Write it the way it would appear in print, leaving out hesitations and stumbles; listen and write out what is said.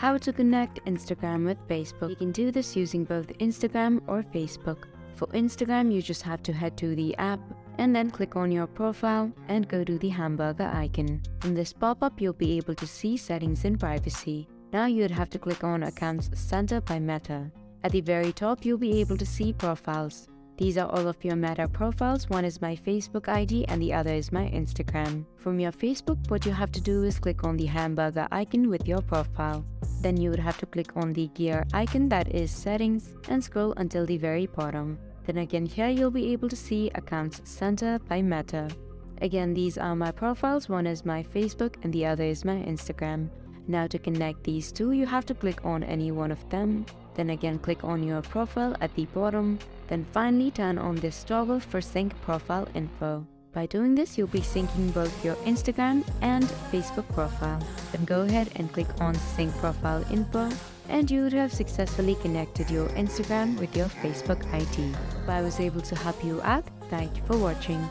How to connect Instagram with Facebook. You can do this using both Instagram or Facebook. For Instagram, you just have to head to the app and then click on your profile and go to the hamburger icon. From this pop-up, you'll be able to see settings and privacy. Now you'd have to click on Accounts Center by Meta. At the very top, you'll be able to see profiles. These are all of your Meta profiles. One is my Facebook ID and the other is my Instagram. From your Facebook, what you have to do is click on the hamburger icon with your profile. Then you would have to click on the gear icon, that is settings, and scroll until the very bottom. Then again here you'll be able to see Accounts Center by Meta. Again, these are my profiles. One is my Facebook and the other is my Instagram. Now to connect these two, you have to click on any one of them. Then again click on your profile at the bottom. Then finally turn on this toggle for sync profile info. By doing this, you'll be syncing both your Instagram and Facebook profile. Then go ahead and click on sync profile info and you would have successfully connected your Instagram with your Facebook ID. If I was able to help you out, thank you for watching.